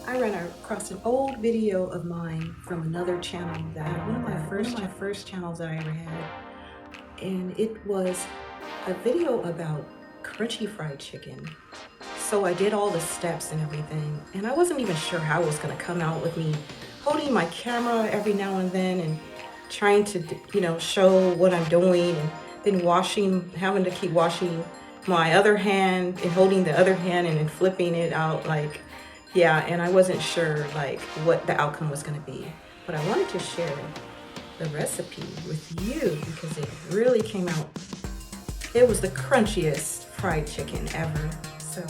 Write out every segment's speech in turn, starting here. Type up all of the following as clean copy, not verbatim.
I ran across an old video of mine from another channel that one of my first channels that I ever had, and it was a video about crunchy fried chicken. So I did all the steps and everything, and I wasn't even sure how it was going to come out with me holding my camera every now and then and trying to, show what I'm doing, and then having to keep washing my other hand and holding the other hand and then flipping it out, like, yeah, and I wasn't sure like what the outcome was going to be. But I wanted to share the recipe with you because it really came out. It was the crunchiest fried chicken ever. So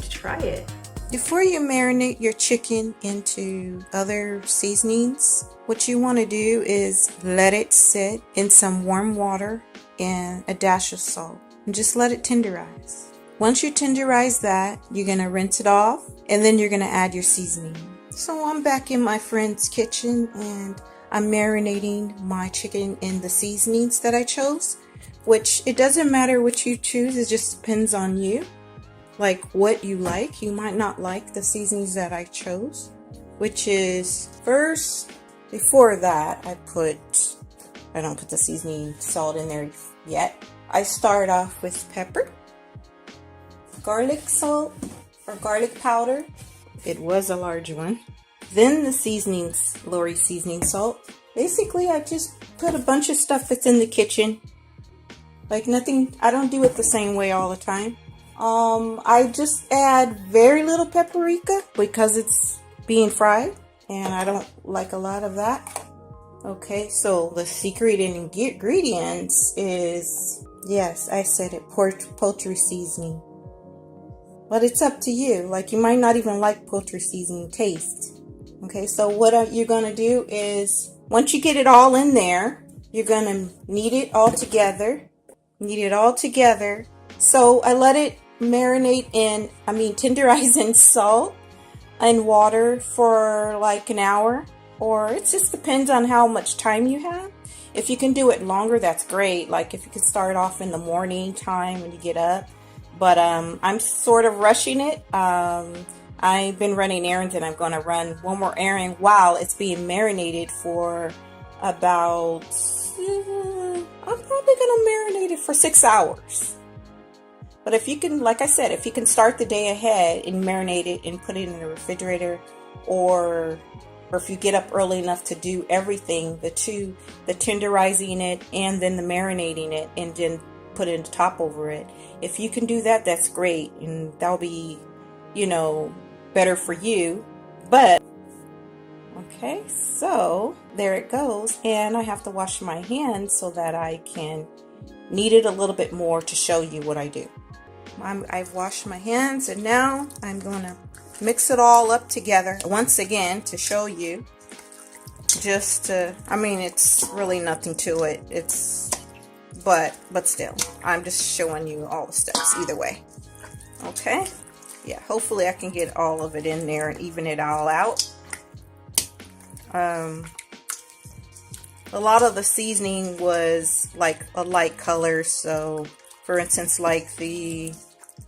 try it. Before you marinate your chicken into other seasonings, what you want to do is let it sit in some warm water and a dash of salt and just let it tenderize. Once you tenderize that, you're going to rinse it off and then you're going to add your seasoning. So I'm back in my friend's kitchen and I'm marinating my chicken in the seasonings that I chose, which it doesn't matter what you choose, it just depends on you. Like what you like. You might not like the seasonings that I chose, which is first, before that, I don't put the seasoning salt in there yet. I start off with pepper, garlic salt or garlic powder. It was a large one. Then the seasonings, Lori seasoning salt. Basically, I just put a bunch of stuff that's in the kitchen. Like nothing, I don't do it the same way all the time. I just add very little paprika because it's being fried and I don't like a lot of that. Okay, so the secret ingredients is, yes, I said it, poultry seasoning. But it's up to you. Like you might not even like poultry seasoning taste. Okay, so what you're going to do is once you get it all in there, you're going to knead it all together. So I let it tenderize in salt and water for like an hour, or it just depends on how much time you have. If you can do it longer, that's great. Like if you could start off in the morning time when you get up, but I'm sort of rushing it. I've been running errands and I'm going to run one more errand while it's being marinated for about, I'm probably going to marinate it for 6 hours. But if you can, like I said, if you can start the day ahead and marinate it and put it in the refrigerator, or if you get up early enough to do everything, the tenderizing it and then the marinating it and then put it on top over it. If you can do that, that's great. And that'll be, better for you. But, okay, so there it goes. And I have to wash my hands so that I can knead it a little bit more to show you what I do. I've washed my hands and now I'm going to mix it all up together once again to show you. It's really nothing to it. But still, I'm just showing you all the steps either way. Okay? Yeah, hopefully I can get all of it in there and even it all out. A lot of the seasoning was like a light color, so for instance, like the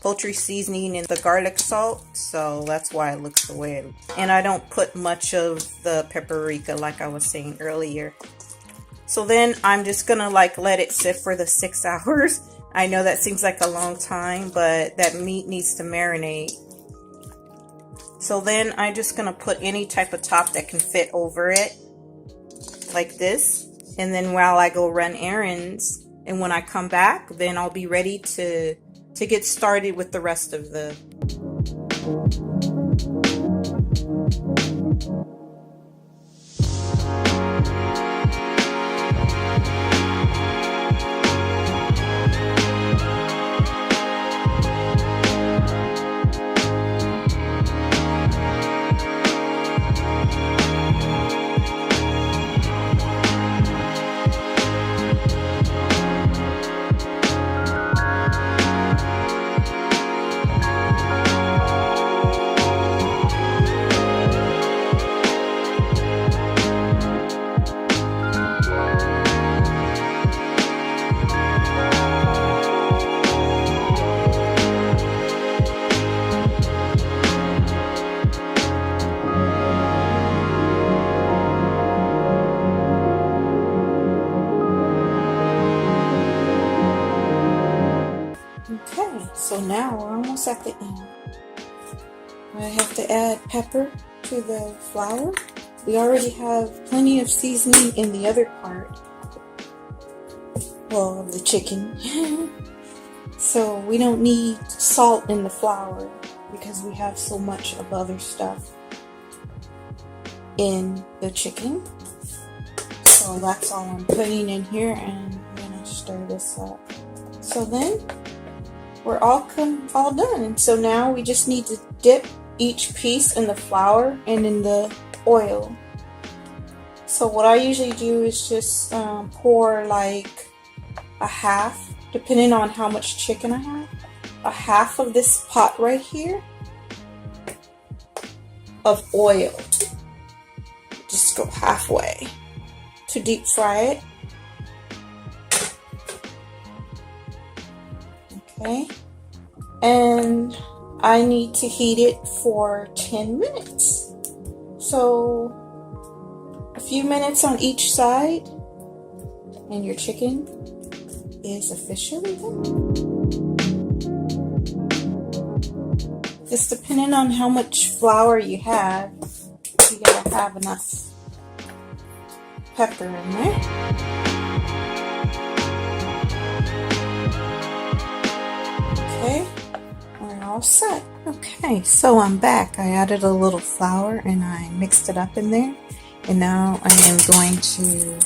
poultry seasoning and the garlic salt, so that's why it looks the way it. And I don't put much of the paprika like I was saying earlier. So then I'm just gonna let it sit for the 6 hours. I know that seems like a long time, but that meat needs to marinate. So then I'm just gonna put any type of top that can fit over it, like this. And then while I go run errands, and when I come back, then I'll be ready to get started with the rest of the. I have to add pepper to the flour. We already have plenty of seasoning in the other part, well, of the chicken. So we don't need salt in the flour because we have so much of other stuff in the chicken. So that's all I'm putting in here, and I'm gonna stir this up. So then we're all done. And so now we just need to dip each piece in the flour and in the oil. So what I usually do is just pour like a half, depending on how much chicken I have, a half of this pot right here of oil. Just go halfway to deep fry it. Okay, and I need to heat it for 10 minutes. So a few minutes on each side and your chicken is officially done. Just depending on how much flour you have, you gotta have enough pepper in there. Okay, we're all set. Okay, so I'm back. I added a little flour and I mixed it up in there. And now I am going to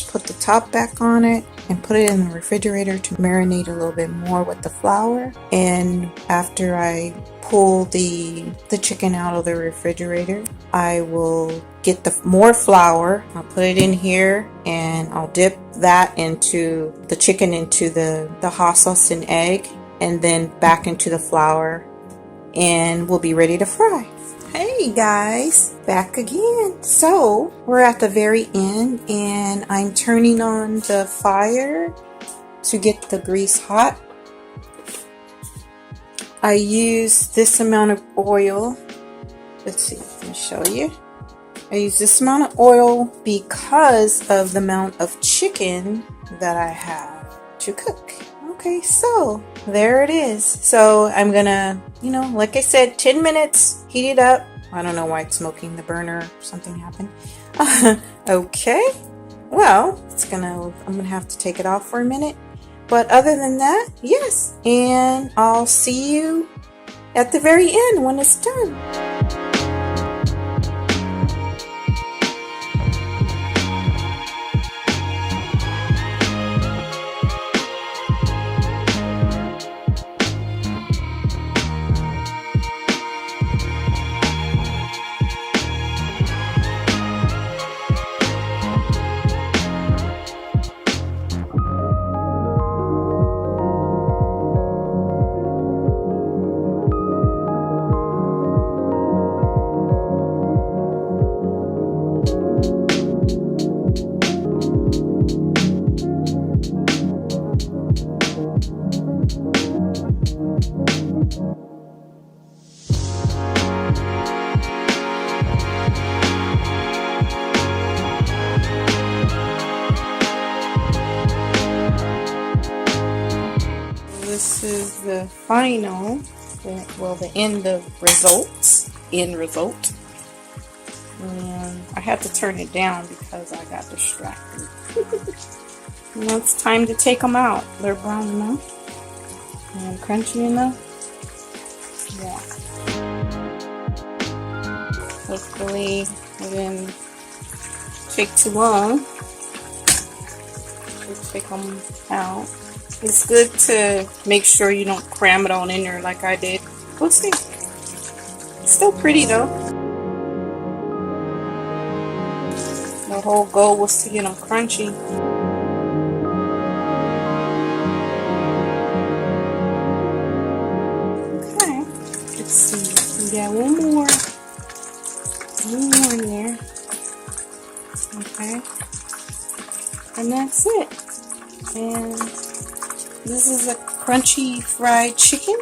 put the top back on it and put it in the refrigerator to marinate a little bit more with the flour. And after I pull the chicken out of the refrigerator, I will get the more flour. I'll put it in here and I'll dip that into the chicken, into the hot sauce and egg, and then back into the flour, and we'll be ready to fry. Hey guys, back again. So we're at the very end and I'm turning on the fire to get the grease hot. I use this amount of oil. Let's see, let me show you. I use this amount of oil because of the amount of chicken that I have to cook. Okay, so there it is. So I'm gonna, like I said, 10 minutes, heat it up. I don't know why it's smoking, the burner, something happened. Okay, well, I'm gonna have to take it off for a minute. But other than that, yes. And I'll see you at the very end when it's done. This is the final, the end result. And I had to turn it down because I got distracted. Now it's time to take them out. They're brown enough and crunchy enough. Yeah. Hopefully it didn't take too long to take them out. It's good to make sure you don't cram it all in there like I did. We'll see. It's still pretty though. The whole goal was to get them crunchy. Okay, let's see. We got one more in there. Okay, and that's it. And this is a crunchy fried chicken.